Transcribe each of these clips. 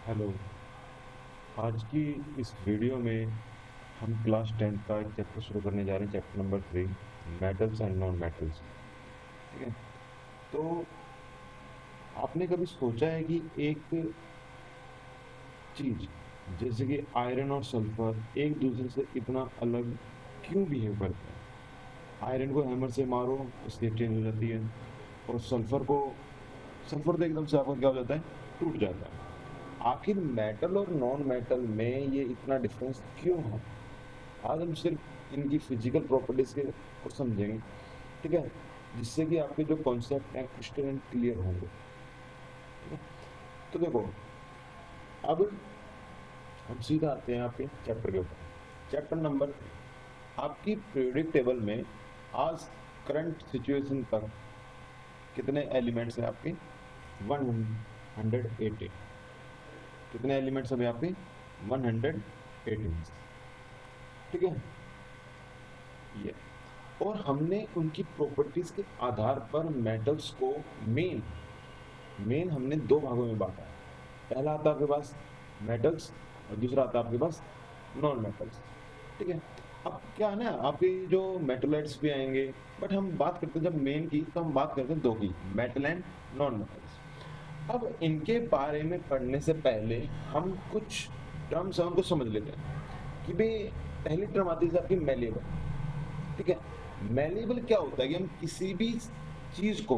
Hello. आज की इस वीडियो में हम क्लास 10th का एक चैप्टर शुरू करने जा रहे हैं, chapter number 3, metals and non metals. ठीक है। तो आपने कभी सोचा है कि एक चीज जैसे कि आयरन और सल्फर एक दूसरे से इतना अलग क्यों बिहेव करते हैं? आयरन को हैमर से मारो, स्टेट चेंज हो जाती है, और सल्फर तो एकदम से आपका क्या हो जाता है, टूट जाता है। आखिर मेटल और नॉन मेटल में ये इतना डिफरेंस क्यों है? आज हम सिर्फ इनकी फिजिकल प्रॉपर्टीज के को समझेंगे। ठीक है। जिससे कि आपके जो कॉन्सेप्ट हैं क्रिस्टल एंड क्लियर होंगे। ठीक है। तो देखो, अब हम सीधा आते हैं आपके चैप्टर के ऊपर। चैप्टर नंबर 3, आपकी पीरियोडिक टेबल में आज करंट सिचुएशन तक कितने एलिमेंट्स हैं आपके? 180। कितने एलिमेंट्स अभी आपके? 118। ठीक है। ये, और हमने उनकी प्रॉपर्टीज के आधार पर मेटल्स को मेन मेन हमने दो भागों में बांटा है। पहला आता है आपके पास मेटल्स, और दूसरा आता है आपके पास नॉन मेटल्स। ठीक है। अब क्या है ना, आपके जो मेटलाइट्स भी आएंगे, बट हम बात करते हैं जब मेन की, तो हम बात करते हैं दो की, मेटल एंड नॉन मेटल्स। अब इनके बारे में पढ़ने से पहले हम कुछ टर्म्स हैं उनको समझ लेते हैं कि भाई, पहली टर्म आती है आपकी मेलेबल। ठीक है। मैलेबल क्या होता है कि हम किसी भी चीज को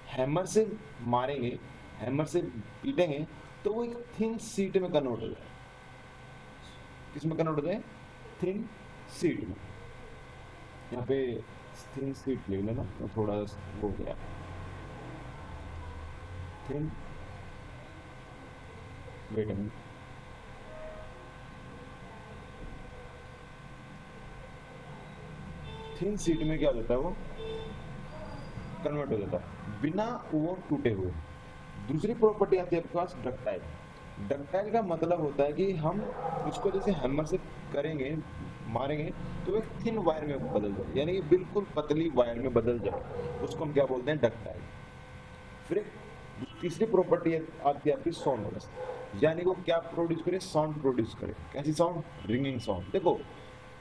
हैमर से मारेंगे, हैमर से पीटेंगे, तो वो एक थिन सीट में कन्वर्ट हो जाए। किस में कन्वर्ट हो जाए? थिन सीट में। यहाँ पे थिन सीट लिख लेना, तो थोड़ा वो हो गया, thin, wait a minute. Thin sheet में क्या हो जाता है, वो कन्वर्ट हो जाता है बिना वो टूटे हुए। दूसरी प्रॉपर्टी आती है आपके पास डक्टाइल। डक्टाइल का मतलब होता है कि हम उसको जैसे हैमर से करेंगे, मारेंगे, तो एक थिन वायर में बदल जाए, यानी कि बिल्कुल पतली वायर में बदल जाए, उसको हम क्या बोलते हैं? डक्टाइल। फिर एक तीसरी प्रॉपर्टी आती है आपकी सोनोरस, यानी वो क्या प्रोड्यूस करे? साउंड प्रोड्यूस करे। कैसी साउंड? Ringing sound. देखो,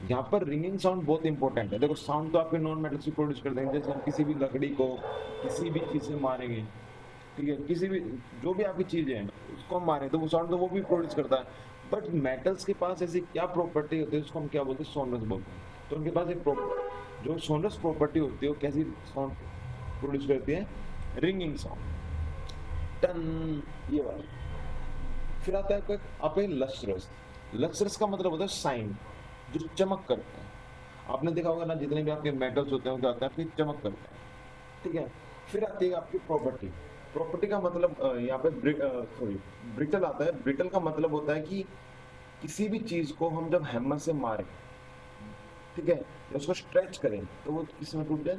यहाँ पर रिंगिंग साउंड बहुत इंपॉर्टेंट है। देखो, साउंड तो आपके नॉन मेटल से प्रोड्यूस कर देंगे, जैसे हम किसी भी लकड़ी को किसी भी चीज से मारेंगे, ठीक है, किसी भी, जो भी आपकी चीजें हैं उसको हम मारें, तो वो साउंड तो वो भी प्रोड्यूस करता है। बट मेटल्स के पास ऐसी क्या प्रॉपर्टी होती है, उसको हम क्या बोलते हैं? सोनरस बोलते हैं। तो उनके पास एक जो सोनरस प्रॉपर्टी होती है, वो कैसी साउंड प्रोड्यूस करती है? रिंगिंग साउंड, टन, ये वाली। फिर आता है आपका लस्ट्रस। लस्ट्रस का मतलब होता है साइन, जो चमक करते हैं। आपने देखा होगा ना, जितने भी आपके मेटल्स होते हैं वो क्या होता है? आपकी चमक करते हैं। ठीक है। फिर आती है आपकी प्रॉपर्टी। प्रॉपर्टी का मतलब यहाँ पे सॉरी, ब्रिटल आता है। ब्रिटल का मतलब होता है कि किसी भी चीज को हम जब हैमर से मारें, ठीक है, या उसको स्ट्रेच करें, तो वो किस में टूट जाए?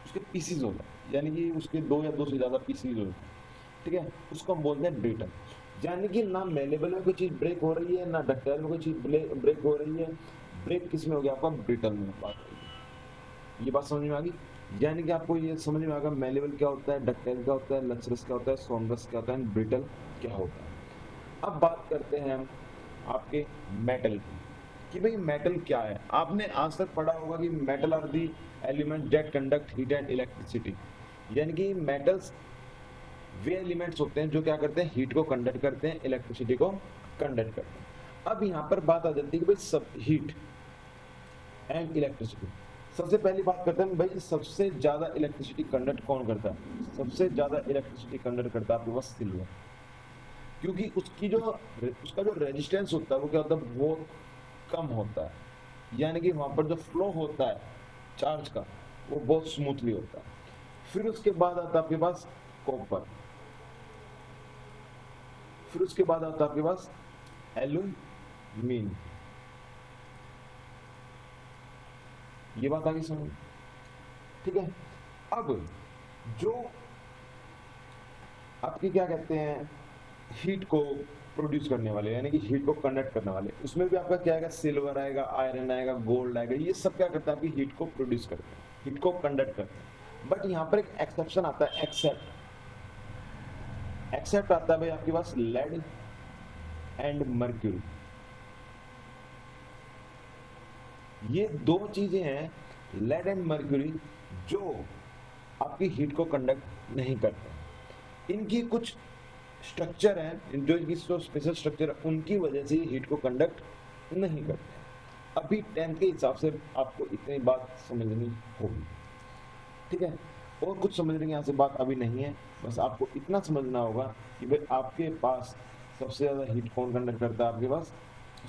उसके पीसीज हो जाए, यानी कि उसके दो या दो से ज्यादा पीसीज हो जाए। ठीक है। उसको हम बोलते हैं ब्रिटल। यानी कि ना मेलेबल में कोई चीज ब्रेक हो रही है, ना डक्टाइल में कोई चीज ब्रेक हो रही है। ब्रेक किस में हो गया? आपका ब्रिटल में बात होगी। ये बात समझ में आ गई? यानी कि आपको ये समझ में आ गया मेलेबल क्या होता है, डक्टाइल क्या होता है, लचरस क्या होता है, सोनरस क्या होता है, ब्रिटल क्या होता है। अब बात करते हैं हम आपके मेटल की, कि भाई मेटल क्या है। आपने आज तक पढ़ा होगा कि metal are the element that conduct heat and electricity. यानी कि मेटल्स वे एलिमेंट्स होते हैं जो क्या करते हैं? हीट को कंडक्ट करते हैं, इलेक्ट्रिसिटी को कंडक्ट करते हैं। अब यहाँ पर बात आ जाती है कि भाई सब हीट एंड इलेक्ट्रिसिटी। सबसे पहली बात करते हैं भाई, सबसे ज्यादा इलेक्ट्रिसिटी कंडक्ट कौन करता है? सबसे ज्यादा इलेक्ट्रिसिटी कंडक्ट करता है आपके पास सिल्वर। क्योंकि उसका जो रेजिस्टेंस होता है वो क्या होता है? वो कम होता है। यानी कि वहां पर जो फ्लो होता है चार्ज का, वो बहुत स्मूथली होता है। फिर उसके बाद आता है आपके पास कॉपर। फिर उसके बाद आता है आपके पास एल्यूमीन। ये बात आगे समझ। ठीक है। अब जो आपके क्या कहते हैं, हीट को प्रोड्यूस करने वाले, यानी कि हीट को कंडक्ट करने वाले, उसमें भी आपका क्या आएगा? सिल्वर आएगा, आयरन आएगा, गोल्ड आएगा। ये सब क्या करता है? आपकी हीट को प्रोड्यूस करते हैं, हीट को कंडक्ट करते हैं। बट यहाँ पर एक एक्सेप्शन आता है, एक्सेप्ट। एक्सेप्ट आता है भाई आपके पास लेड, एंड मर्क्यूरी। ये दो चीजें हैं, लेड एंड मर्क्यूरी, जो आपकी हीट को कंडक्ट नहीं करते। इनकी कुछ स्ट्रक्चर है, जो इनकी स्पेशल स्ट्रक्चर है, उनकी वजह से हीट को कंडक्ट नहीं करते। अभी 10th के हिसाब से आपको इतनी बात समझनी होगी, ठीक है। और कुछ समझने की यहाँ से बात अभी नहीं है, बस आपको इतना समझना होगा कि भाई आपके पास सबसे ज्यादा हीट कौन कंडक्ट करता है, आपके पास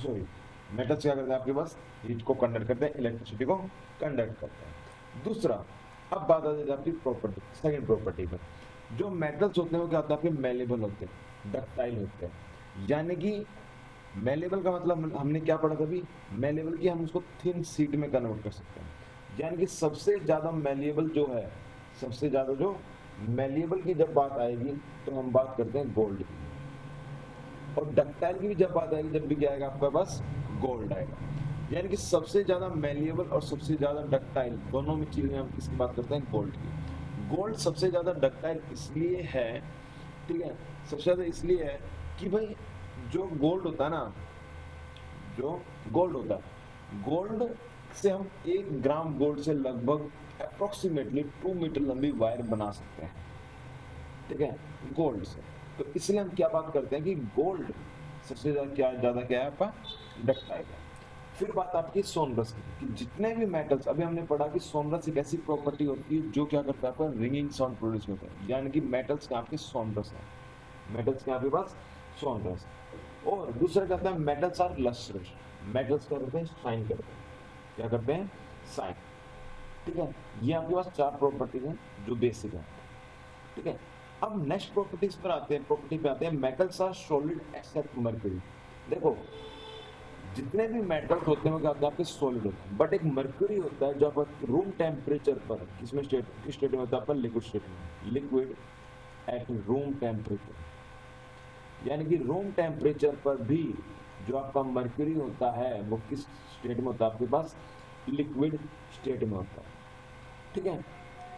सॉरी मेटल्स क्या करते हैं, आपके पास हीट को कंडक्ट करते हैं, इलेक्ट्रिसिटी को कंडक्ट करते हैं। दूसरा, अब बात आ जाती है आपकी प्रॉपर्टी, सेकंड प्रॉपर्टी पर। जो मेटल्स होते हैं वो क्या होता है, आपके मेलेबल होते हैं, डक्टाइल होते हैं। यानी कि मेलेबल का मतलब हमने क्या पढ़ा था अभी, मेलेबल की हम उसको थिन शीट में कन्वर्ट कर सकते हैं। यानी कि सबसे ज्यादा मेलेबल जो है, सबसे ज्यादा जो मेलेबल की जब बात आएगी तो हम बात करते हैं गोल्ड की। और डक्टाइल की भी जब बात आएगी, जब भी क्या आएगा आपके पास, गोल्ड आएगा। यानी कि सबसे ज्यादा मेलिएबल और सबसे ज्यादा डक्टाइल, दोनों में चीजें हम किसकी बात करते हैं, गोल्ड की। गोल्ड सबसे ज्यादा डक्टाइल इसलिए है, ठीक है, सबसे ज्यादा इसलिए है कि भाई जो गोल्ड होता है ना, जो गोल्ड होता है, गोल्ड से हम 1 ग्राम गोल्ड से लगभग अप्रोक्सीमेटली 2 मीटर लंबी वायर बना सकते हैं, ठीक है, गोल्ड से। तो इसलिए हम क्या बात करते हैं कि गोल्ड सबसे ज्यादा क्या है आपका, डक्टाइल है। फिर बात आपकी सोनरस की, कि जितने भी मेटल्स, अभी हमने पढ़ा कि सोनरस एक ऐसी प्रॉपर्टी होती है जो क्या करता है, आपका रिंगिंग साउंड प्रोड्यूस करता है। यानी कि मेटल्स के आपके सोनरस है, मेटल्स के आपके पास सोनरस। और दूसरा कहता है मेटल्स आर लस्ट्रस, मेटल्स क्या करते हैं, शाइन करते हैं। क्या करते हैं, शाइन, ठीक है। ये आपके पास 4 प्रॉपर्टीज हैं जो बेसिक है, ठीक है। अब नेक्स्ट प्रॉपर्टीज पर आते हैं, प्रॉपर्टी पे आते हैं, metals are solid except mercury. देखो जितने भी मेटल्स होते हैं वो क्या होते हैं, आपके सॉलिड होते हैं, बट एक मर्क्यूरी होता है जो आपका रूम टेम्परेचर पर, किसमें किस स्टेट में होता है, आपका लिक्विड स्टेट में, लिक्विड एट रूम टेम्परेचर। यानी कि रूम टेम्परेचर पर भी जो आपका मर्क्यूरी होता है वो किस स्टेट में होता है, आपके पास लिक्विड स्टेट में होता है, ठीक है।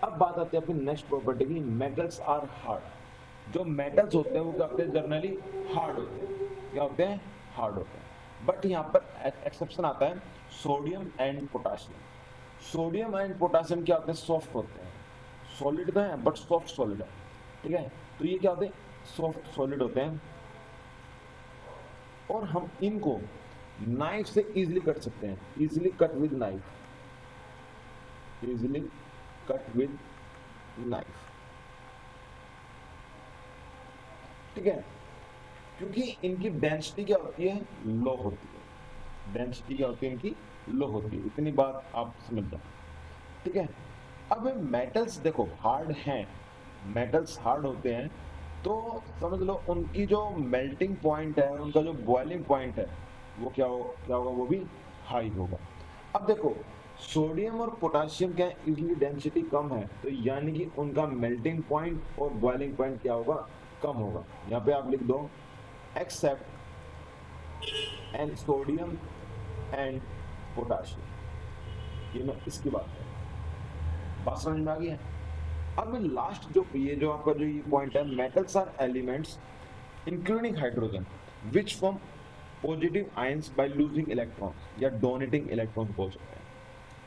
अब बात आती है आपकी नेक्स्ट प्रॉपर्टी की, मेटल्स आर हार्ड। जो मेटल्स होते हैं वो क्या होते हैं, जनरली हार्ड होते हैं, क्या होते हैं, हार्ड होते हैं। बट यहाँ पर एक्सेप्शन आता है, sodium and potassium. Sodium and potassium क्या होते हैं, सॉफ्ट होते हैं, सॉलिड तो है बट सॉफ्ट सॉलिड है, ठीक है। तो ये क्या होते हैं, सॉफ्ट सॉलिड होते हैं, और हम इनको नाइफ से इजीली कट सकते हैं, easily cut with knife, easily cut with knife, ठीक है। क्योंकि इनकी डेंसिटी क्या होती है, लो होती है, डेंसिटी क्या होती है इनकी, लो होती है। इतनी बात आप समझ जाओ, ठीक है। अब मेटल्स देखो हार्ड हैं, मेटल्स हार्ड होते हैं, तो समझ लो उनकी जो मेल्टिंग पॉइंट है, उनका जो बॉइलिंग पॉइंट है, वो क्या होगा, वो भी हाई होगा। अब देखो सोडियम और पोटाशियम क्या इजीली डेंसिटी कम है, तो यानी कि उनका मेल्टिंग पॉइंट और बॉइलिंग पॉइंट क्या होगा, कम होगा। यहाँ पे आप लिख दो except and sodium and potassium, ये मैं इसकी बात कर, बात समझ में आ गई है। अब लास्ट जो ये जो आपका जो ये पॉइंट है, metals are elements including hydrogen which form positive ions by losing electrons या डोनेटिंग इलेक्ट्रॉन्स बोल सकते हैं।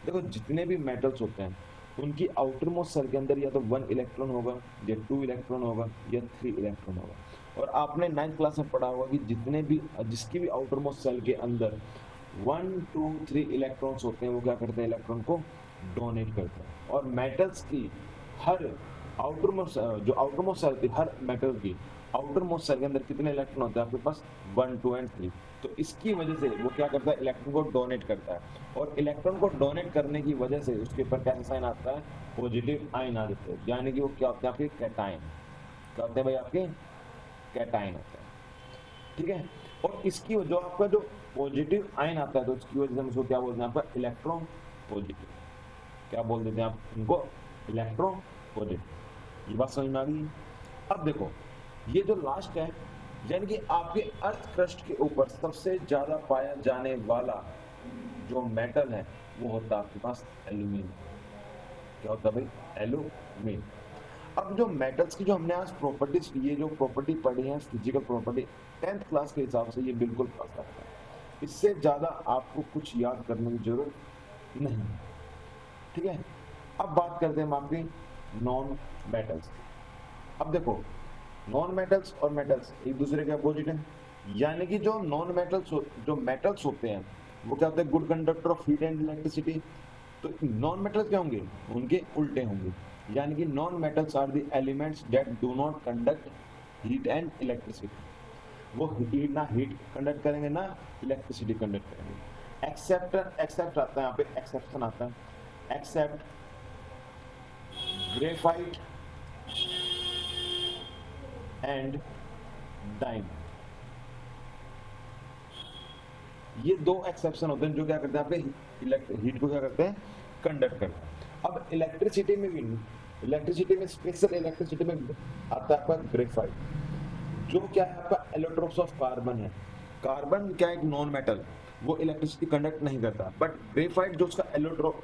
देखो जितने भी मेटल्स होते हैं उनकी आउटर मोस्ट सेल के अंदर या तो 1 इलेक्ट्रॉन होगा, या 2 इलेक्ट्रॉन होगा, या 3 इलेक्ट्रॉन होगा। और आपने 9th क्लास में पढ़ा होगा कि जितने भी, जिसकी भी आउटर मोस्ट सेल के अंदर 1 2 3 इलेक्ट्रॉन्स होते हैं, वो क्या करते हैं, इलेक्ट्रॉन को डोनेट करते हैं। और मेटल्स की हर आउटर मोस्ट, जो आउटर मोस्ट सेल थी, हर मेटल की आउटर मोस्ट सेल के अंदर कितने इलेक्ट्रॉन होते हैं आपके पास, 1 2 एंड 3। तो इसकी वजह से वो क्या करता है, इलेक्ट्रॉन को डोनेट करता है, और इलेक्ट्रॉन को डोनेट करने की वजह से उसके ऊपर कैसा साइन आता है, पॉजिटिव आयन आ जाते हैं। यानी कि वो क्या होते हैं, आपके कैटायन, क्या होते हैं भाई, आपके कैटायन होते हैं, ठीक है। और इसकी जो आपका जो पॉजिटिव आयन आता है, तो उसकी वजह से हम उसको क्या बोलते हैं, आपका इलेक्ट्रॉन पॉजिटिव, क्या बोल देते हैं आप उनको, इलेक्ट्रॉन पॉजिटिव। ये बात समझ में आ गई। अब देखो ये जो लास्ट है, यानी कि आपके अर्थ क्रस्ट के ऊपर सबसे ज्यादा पाया जाने वाला जो मेटल है वो होता है आपके पास एल्यूमिनियम। क्या होता है भाई, एल्यूमिनियम। अब जो मेटल्स की जो हमने आज प्रॉपर्टीज, ये जो प्रॉपर्टी पढ़ी है फिजिकल प्रॉपर्टी, 10th क्लास के हिसाब से ये बिल्कुल परफेक्ट है। इससे ज्यादा आपको कुछ याद करने की जरूरत नहीं है, ठीक है। अब बात करते हैं हम आपकी नॉन मेटल्स की। अब देखो, नॉन मेटल्स और मेटल्स एक दूसरे के अपोजिट हैं, यानी कि जो नॉन मेटल्स जो मेटल्स होते हैं वो क्या होते हैं, good conductor of heat and electricity. तो नॉन मेटल्स क्या होंगे, उनके उल्टे होंगे, यानी कि non metals are the elements that do not conduct heat and electricity. वो हीट ना हीट कंडक्ट करेंगे ना इलेक्ट्रिसिटी कंडक्ट करेंगे। एक्सेप्ट, एक्सेप्ट आता है यहाँ पे, एक्सेप्शन आता है, एक्सेप्ट ग्रेफाइट एंड डायमंड। ये दो एक्सेप्शन होते हैं जो क्या करते हैं, आपके हीट को क्या करते हैं, कंडक्ट करते हैं। अब इलेक्ट्रिसिटी में भी, इलेक्ट्रिसिटी में स्पेशल इलेक्ट्रिसिटी में आता है आपका ग्रेफाइट, जो क्या है आपका एलोट्रोप्स ऑफ कार्बन है। कार्बन क्या है, एक नॉन मेटल, वो इलेक्ट्रिसिटी कंडक्ट नहीं करता, बट ग्रेफाइट जो उसका एलोट्रोप,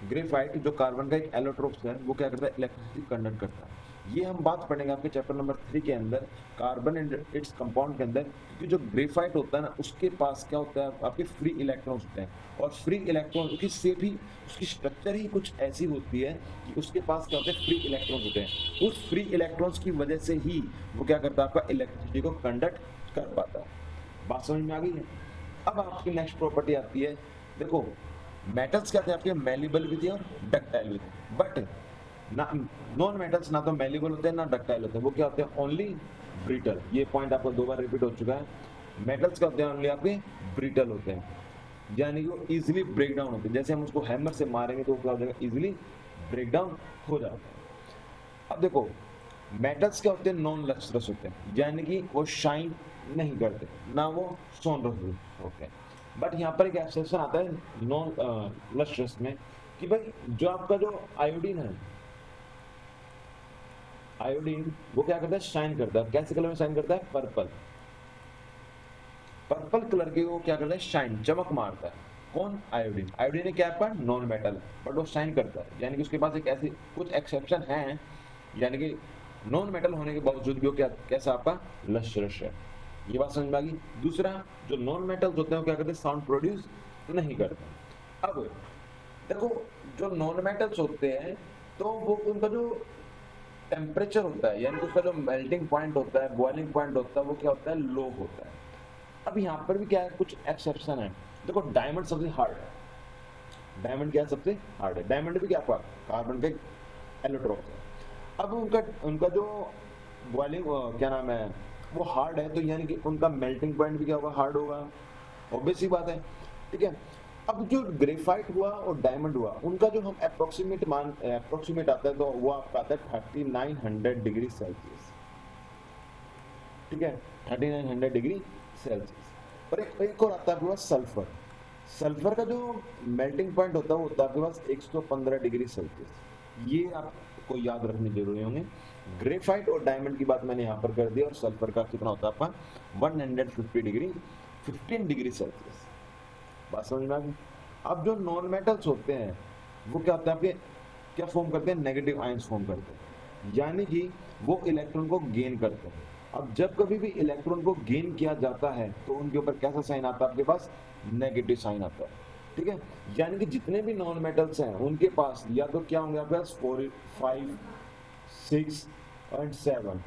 ग्रेफाइट जो कार्बन का एक एलोट्रोप्स है वो क्या करता है, इलेक्ट्रिसिटी कंडक्ट करता है। ये हम बात पढ़ेंगे आपके चैप्टर नंबर 3 के अंदर, कार्बन एंड इट्स कंपाउंड के अंदर। क्योंकि जो ग्रेफाइट होता है ना, उसके पास क्या होता है, आपके फ्री इलेक्ट्रॉन्स होते हैं, और फ्री इलेक्ट्रॉन उसकी शेप ही, उसकी स्ट्रक्चर ही कुछ ऐसी होती है कि उसके पास क्या होते हैं, फ्री इलेक्ट्रॉन्स होते हैं। उस फ्री इलेक्ट्रॉन्स की वजह से ही वो क्या करता है, आपका इलेक्ट्रिसिटी को कंडक्ट कर पाता है। बात समझ में आ गई है। अब आपकी नेक्स्ट प्रॉपर्टी आती है, देखो मेटल्स क्या थे आपके, मेलेबल भी थे और डक्टाइल भी थे, बट ना नॉन मेटल्स ना तो मेलेबल होते हैं ना डक्टाइल होते हैं, वो क्या होते हैं, ओनली ब्रिटल। ये पॉइंट आपको 2 बार रिपीट हो चुका है। मेटल्स क्या होते हैं, ओनली आपके ब्रिटल होते हैं, यानी कि वो इजीली ब्रेक डाउन होते हैं। जैसे हम उसको हैमर से मारेंगे तो क्या हो जाएगा, इजीली ब्रेक डाउन हो जाता है। अब देखो, मेटल्स क्या होते हैं, नॉन लस्ट्रस होते हैं, यानी कि वो शाइन नहीं करते, ना वो सोनरस होते हैं। बट यहाँ पर एक एक्सेप्शन आता है नॉन लस्ट्रस में, कि भाई जो आपका जो आयोडीन है, आयोडीन वो क्या करता है, शाइन करता है। कैसे कलर में शाइन करता है, पर्पल, पर्पल कलर के वो क्या करता है, शाइन, चमक मारता है। कौन, आयोडीन। आयोडीन क्या है आपका, नॉन मेटल, बट वो शाइन करता है, यानी कि उसके पास एक ऐसी कुछ एक्सेप्शन है, यानी कि नॉन मेटल होने के बावजूद भी वो क्या, कैसा आपका, लस्ट्रस है। ये बात समझ में आ गई। दूसरा, जो नॉन मेटल्स होते हैं वो क्या करते हैं, साउंड प्रोड्यूस नहीं करते। अब देखो, जो नॉन मेटल्स होते हैं तो वो उनका जो टेम्परेचर होता है, यानी कि उसका जो मेल्टिंग पॉइंट होता है, बॉइलिंग पॉइंट होता है, वो क्या होता है, लो होता है। अब यहाँ पर भी क्या है, कुछ एक्सेप्शन है। देखो, डायमंड सबसे हार्ड है, डायमंड क्या है, सबसे हार्ड है। डायमंड भी क्या आपका कार्बन के एलोट्रोप है। अब उनका उनका जो बॉइलिंग क्या नाम है, वो हार्ड है, तो यानी कि उनका मेल्टिंग पॉइंट भी क्या होगा, हार्ड होगा, ऑब्वियस सी बात है, ठीक है। अब जो ग्रेफाइट हुआ और डायमंड हुआ, उनका जो हम अप्रोक्सीमेट आता है, तो वो आपका आता है 3900 डिग्री सेल्सियस, ठीक है, 3900 डिग्री सेल्सियस। और एक और आता है आपके पास सल्फर। सल्फर का जो मेल्टिंग पॉइंट होता है वो होता है आपके पास 115 डिग्री सेल्सियस। ये आपको याद रखने जरूरी होंगे। ग्रेफाइट और डायमंड की बात मैंने यहाँ पर कर दी, और सल्फर का कितना होता है आपका 150 डिग्री 15 डिग्री सेल्सियस। बात समझ में आ गई। अब जो नॉन मेटल्स होते हैं वो क्या होता है आपके, क्या फॉर्म करते हैं, नेगेटिव आयंस फॉर्म करते हैं, यानी कि वो इलेक्ट्रॉन को गेन करते हैं। अब जब कभी भी इलेक्ट्रॉन को गेन किया जाता है तो उनके ऊपर कैसा साइन आता है, आपके पास नेगेटिव साइन आता है, ठीक है। यानी कि जितने भी नॉन मेटल्स हैं उनके पास या तो क्या होंगे आपके पास 4 5 6 और 7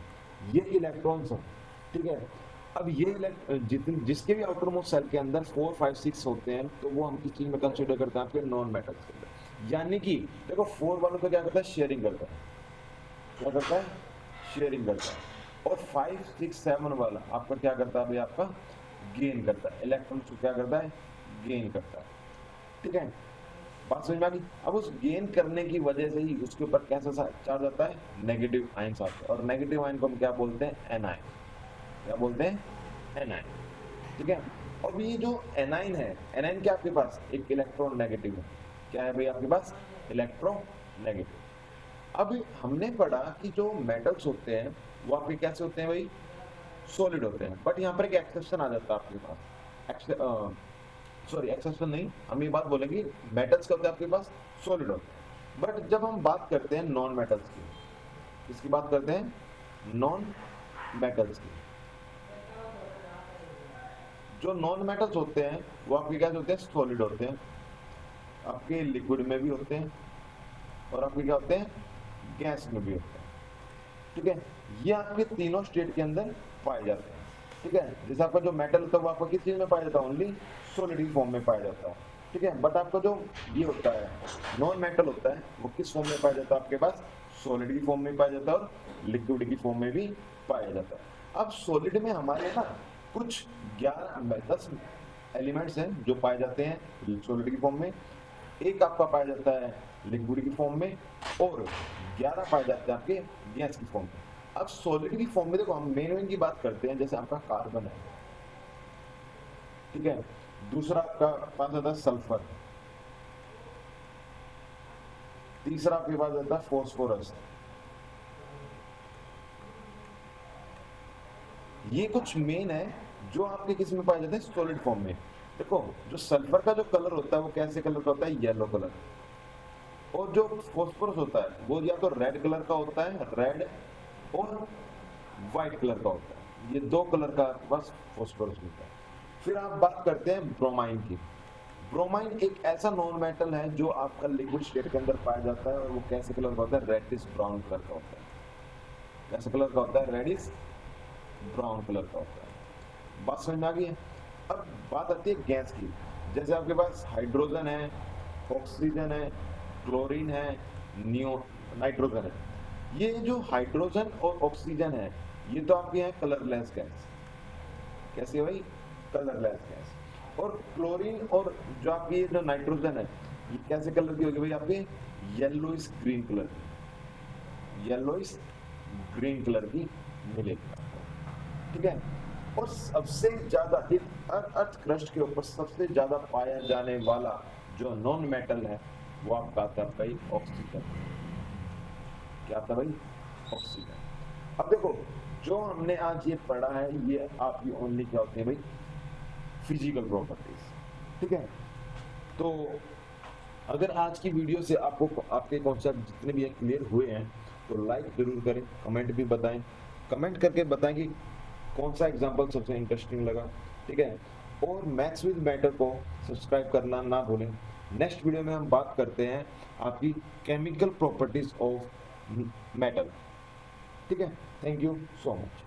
ये इलेक्ट्रॉन्स हैं, ठीक है। अब ये जितने जिसके भी आउटर मोस्ट सेल के अंदर 4 5 6 होते हैं तो वो हम किस चीज में कंसीडर करते हैं, आपके नॉन मेटल्स के अंदर। यानी कि देखो 4 वालों का क्या करता है, शेयरिंग करता है, क्या करता है, शेयरिंग करता है। और 5 6 7 वाला आपका क्या करता है, भाई आपका गेन करता है, इलेक्ट्रॉन को क्या करता है, गेन करता है, ठीक है। बात समझ में आ गई। अब उस गेन करने की वजह से ही उसके ऊपर कैसा चार्ज आता है, नेगेटिव आयंस आते हैं, और नेगेटिव आयन को हम क्या बोलते हैं, एनायन, क्या बोलते हैं, एनायन, ठीक है। अब ये जो एनाइन है, एनाइन क्या आपके पास एक इलेक्ट्रॉन नेगेटिव है, क्या है भाई आपके पास, इलेक्ट्रॉन नेगेटिव। अब हमने पढ़ा कि जो मेटल्स होते हैं वो आपके कैसे होते हैं भाई, सॉलिड होते हैं, बट यहाँ पर एक एक्सेप्शन आ जाता है आपके पास, सॉरी एक्सेप्शन नहीं, हम ये बात बोलेंगे मेटल्स का होता है आपके पास सॉलिड होते हैं। बट जब हम बात करते हैं नॉन मेटल्स की, इसकी बात करते हैं नॉन मेटल्स की। जो नॉन मेटल्स होते हैं वो आपके क्या होते हैं, सॉलिड होते हैं, आपके लिक्विड में भी होते हैं और आपके क्या होते हैं, गैस में भी होते हैं। ठीक है, ये आपके तीनों स्टेट के अंदर पाए जाते हैं। ठीक है, जैसे आपका जो मेटल होता है वो आपका किस चीज में पाया जाता है, ओनली सॉलिड फॉर्म में पाया जाता है। ठीक है, बट आपका जो ये होता है नॉन मेटल होता है वो किस फॉर्म में पाया जाता है, आपके पास सॉलिड की फॉर्म में पाया जाता है और लिक्विड की फॉर्म में भी पाया जाता है। अब सॉलिड में हमारे ना कुछ 10 एलिमेंट्स हैं जो पाए जाते हैं सॉलिड की फॉर्म में, एक आपका पाया जाता है लिक्विड की फॉर्म में और 11 पाए जाते हैं आपके गैस की फॉर्म में। अब सॉलिड की फॉर्म में देखो हम मेन की बात करते हैं, जैसे आपका कार्बन है, ठीक है, दूसरा आपका पास आता है सल्फर, तीसरा आपके पास आता है फॉस्फोरस। ये कुछ मेन है जो आपके किस में पाए जाते हैं, सॉलिड फॉर्म में। देखो जो सल्फर का जो कलर होता है वो कैसे कलर का होता है, येलो कलर, और जो फॉस्फोरस होता है वो या तो रेड कलर का होता है, रेड और व्हाइट कलर का होता है, ये दो कलर का आपके पास फॉस्फोरस होता है। फिर आप बात करते हैं ब्रोमाइन की। ब्रोमाइन एक ऐसा नॉन मेटल है जो आपका लिक्विड स्टेट के अंदर पाया जाता है और वो कैसे कलर का होता है, रेडिश ब्राउन कलर का होता है। कैसे कलर का होता है, रेडिश ब्राउन कलर का होता है। बात समझ में आ गई है। अब बात आती है गैस की। जैसे आपके पास हाइड्रोजन है, ऑक्सीजन है, क्लोरीन है, नियो नाइट्रोजन है। ये जो हाइड्रोजन और ऑक्सीजन है ये तो आपके हैं कलरलेस गैस। कैसे भाई, कलरलेस गैस। और क्लोरीन और जो आपकी जो नाइट्रोजन है ये कैसे कलर की होगी भाई, आपके yellowish green colour, yellowish green colour की मिलेगी। ठीक है, और सबसे ज्यादा अर्थ क्रस्ट के ऊपर सबसे ज्यादा पाया जाने वाला जो नॉन मेटल है वो आपका आता है भाई ऑक्सीजन। क्या आता है भाई, ऑक्सीजन। अब देखो जो हमने आज ये पढ़ा है ये आपकी ओनली क्या होती है भाई, फिजिकल प्रॉपर्टीज। ठीक है, तो अगर आज की वीडियो से आपको आपके कॉन्सेप्ट जितने भी क्लियर हुए हैं तो लाइक जरूर करें, कमेंट भी बताएं, कमेंट करके बताएं कि कौन सा एग्जाम्पल सबसे इंटरेस्टिंग लगा। ठीक है, और मैथ्स विद मैटर को सब्सक्राइब करना ना भूलें। नेक्स्ट वीडियो में हम बात करते हैं आपकी केमिकल प्रॉपर्टीज ऑफ मेटल। ठीक है, थैंक यू सो मच।